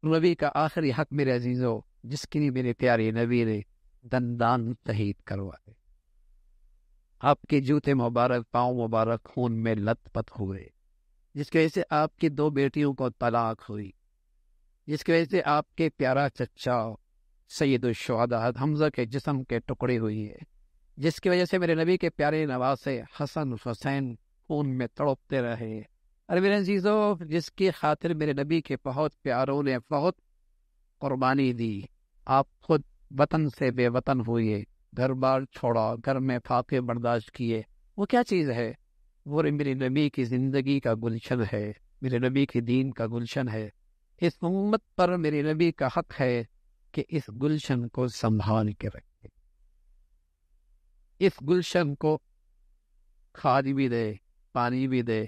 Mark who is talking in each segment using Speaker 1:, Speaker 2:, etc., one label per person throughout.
Speaker 1: نبی کا آخری حق میرے عزیزو، جس کے لیے میرے پیارے نبی نے دندان شہید کروائے، آپ کے جوتے مبارک، پاؤں مبارک خون میں لت پت ہوئے، جس کی وجہ سے آپ کی 2 بیٹیوں کو طلاق ہوئی، جس کی وجہ سے آپ کے پیارا چچا سید الشہداء حمزہ کے جسم کے ٹکڑے ہوئی ہے، جس کی وجہ سے میرے نبی کے پیارے نواسے حسن حسین خون میں تڑپتے رہے۔ اور میرے عزیزو، جس کی خاطر میرے نبی کے بہت پیاروں نے بہت قربانی دی، آپ خود وطن سے بے وطن ہوئے، گھر بار چھوڑا، گھر میں فاقے برداشت کیے، وہ کیا چیز ہے؟ وہ میرے نبی کی زندگی کا گلشن ہے، میرے نبی کی دین کا گلشن ہے۔ اس امت پر میرے نبی کا حق ہے کہ اس گلشن کو سنبھال کے رکھے، اس گلشن کو کھاد بھی دے، پانی بھی دے،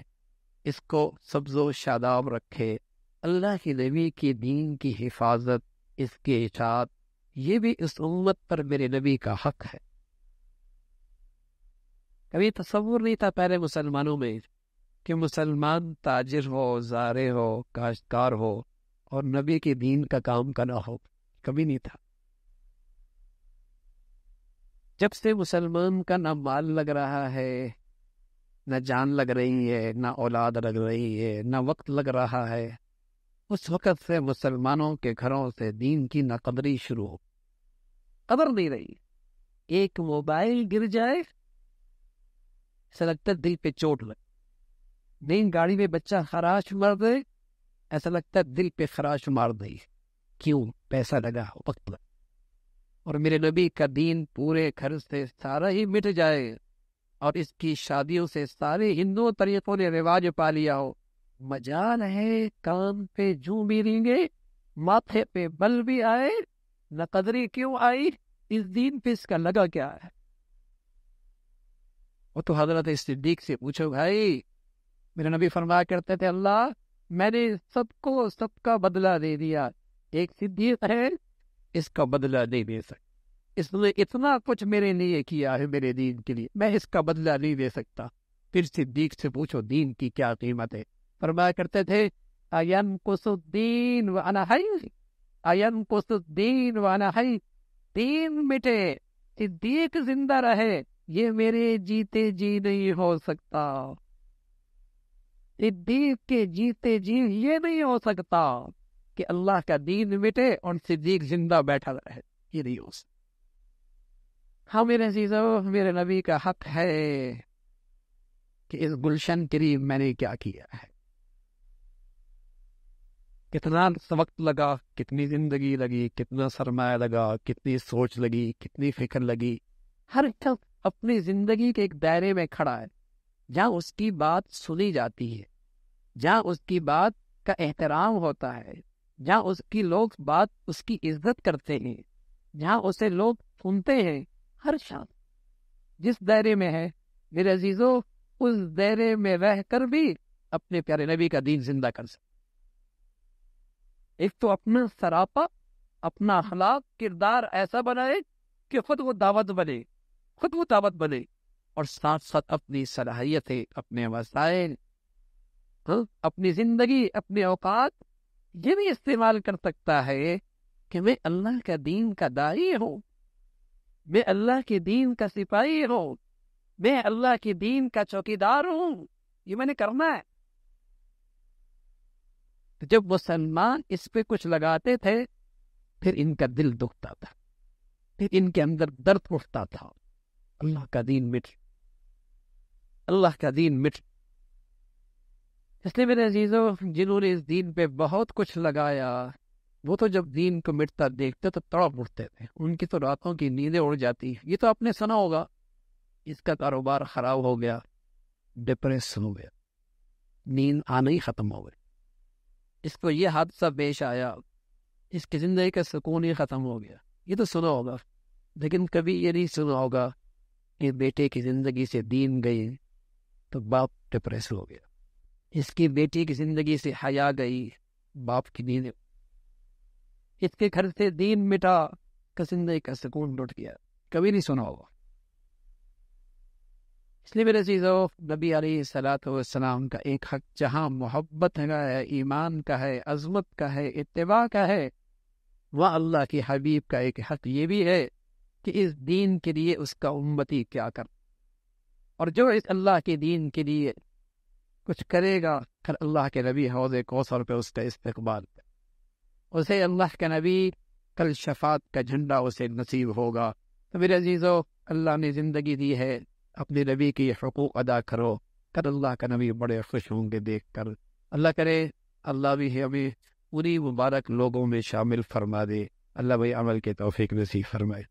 Speaker 1: اس کو سبز و شاداب رکھے۔ اللہ کے نبی کی دین کی حفاظت، اس کی اطاعت، یہ بھی اس امت پر میرے نبی کا حق ہے۔ کبھی تصور نہیں تھا پہلے مسلمانوں میں کہ مسلمان تاجر ہو، زارع ہو، کاشتکار ہو اور نبی کے دین کا کام کرنا ہو، کبھی نہیں تھا۔ جب سے مسلمان کا نہ مال لگ رہا ہے، نہ جان لگ رہی ہے، نہ اولاد لگ رہی ہے، نہ وقت لگ رہا ہے، اس وقت سے مسلمانوں کے گھروں سے دین کی ناقدری شروع ہو، قدر نہیں رہی۔ ایک موبائل گر جائے ایسا لگتا ہے دل پہ چوٹ لگ، نئی گاڑی میں بچہ خراش مار دے ایسا لگتا ہے دل پہ خراش مار دے، کیوں؟ پیسہ لگا، وقت لگا۔ اور میرے نبی کا دین پورے گھر سے سارا ہی مٹ جائے اور اس کی شادیوں سے سارے ہندو طریقوں نے رواج پا لیا ہو، مجال ہے کان پہ جوں بھی رینگے، ماتھے پہ بل بھی آئے، نہ قدری کیوں آئی، اس دین پہ اس کا لگا کیا ہے؟ وہ تو حضرت صدیق سے پوچھو بھائی، میرے نبی فرمایا کرتے تھے اللہ میں نے سب کو سب کا بدلہ دے دیا، ایک صدیق ہے اس کا بدلہ نہیں دے سکتا، اس نے اتنا کچھ میرے لیے کیا ہے میرے دین کے لیے، میں اس کا بدلہ نہیں دے سکتا۔ پھر صدیق سے پوچھو دین کی کیا قیمت ہے؟ فرمایا کرتے تھے اَيَنْقُصُ الدِّينُ وَأَنَا حَيٌّ، اَيَنْقُصُ الدِّينُ وَأَنَا حَيٌّ، دین مٹے صدیق زندہ رہے یہ میرے جیتے جی نہیں ہو سکتا، صدیق کے جیتے جی یہ نہیں ہو سکتا کہ اللہ کا دین مٹے اور صدیق زندہ بیٹھا رہے، یہ نہیں ہو سکتا۔ ہاں میرے عزیزو، میرے نبی کا حق ہے کہ اس گلشن کے لیے میں نے کیا کیا ہے، کتنا وقت لگا، کتنی زندگی لگی، کتنا سرمایہ لگا، کتنی سوچ لگی، کتنی فکر لگی۔ ہر شخص اپنی زندگی کے ایک دائرے میں کھڑا ہے جہاں اس کی بات سنی جاتی ہے، جہاں اس کی بات کا احترام ہوتا ہے، جہاں اس کی لوگ بات اس کی عزت کرتے ہیں، جہاں اسے لوگ سنتے ہیں۔ ہر شخص جس دائرے میں ہے میرے عزیزو، اس دائرے میں رہ کر بھی اپنے پیارے نبی کا دین زندہ کر سکتے۔ ایک تو اپنا سراپا، اپنا اخلاق، کردار ایسا بنائے کہ خود وہ دعوت بنے، خود وہ دعوت بنے، اور ساتھ ساتھ اپنی صلاحیتیں، اپنے وسائل، اپنی زندگی، اپنے اوقات یہ بھی استعمال کر سکتا ہے کہ میں اللہ کا دین کا داعی ہوں، میں اللہ کے دین کا سپاہی ہوں، میں اللہ کے دین کا چوکیدار ہوں، یہ میں نے کرنا ہے۔ تو جب مسلمان اس پہ کچھ لگاتے تھے پھر ان کا دل دکھتا تھا، پھر ان کے اندر درد اٹھتا تھا، اللہ کا دین مٹ، اللہ کا دین مٹ۔ اس لیے میرے عزیزو، جنہوں نے اس دین پہ بہت کچھ لگایا وہ تو جب دین کو مٹتا دیکھتے تو تڑپ اٹھتے تھے، ان کی تو راتوں کی نیندیں اڑ جاتی۔ یہ تو آپ نے سنا ہوگا، اس کا کاروبار خراب ہو گیا، ڈپریس ہو گیا، نیند آنا ہی ختم ہو گئی، اس کو یہ حادثہ پیش آیا، اس کی زندگی کا سکون ہی ختم ہو گیا۔ یہ تو سنا ہوگا، لیکن کبھی یہ نہیں سنا ہوگا کہ بیٹے کی زندگی سے دین گئی تو باپ ڈپریس ہو گیا، اس کی بیٹی کی زندگی سے حیا گئی، باپ کی نیند، اس کے گھر سے دین مٹا کہ زندگی کا سکون لٹ گیا، کبھی نہیں سنا ہوگا۔ اس لیے میرے عزیزو، نبی علیہ الصلوۃ والسلام کا ایک حق جہاں محبت ہے، ایمان کا ہے، عظمت کا ہے، اتباع کا ہے، وہ اللہ کے حبیب کا ایک حق یہ بھی ہے کہ اس دین کے لیے اس کا امتی کیا کر، اور جو اس اللہ کے دین کے لیے کچھ کرے گا، پھر اللہ کے نبی حوض کوثر پہ اس کا استقبال کرے، اسے اللہ کے نبی کل شفاعت کا جھنڈا اسے نصیب ہوگا۔ تو میرے عزیزو، اللہ نے زندگی دی ہے، اپنے نبی کی حقوق ادا کرو، کل اللہ کا نبی بڑے خوش ہوں گے دیکھ کر۔ اللہ کرے اللہ بھی ہمیں پوری مبارک لوگوں میں شامل فرما دے، اللہ بھائی عمل کے توفیق نصیب فرمائے۔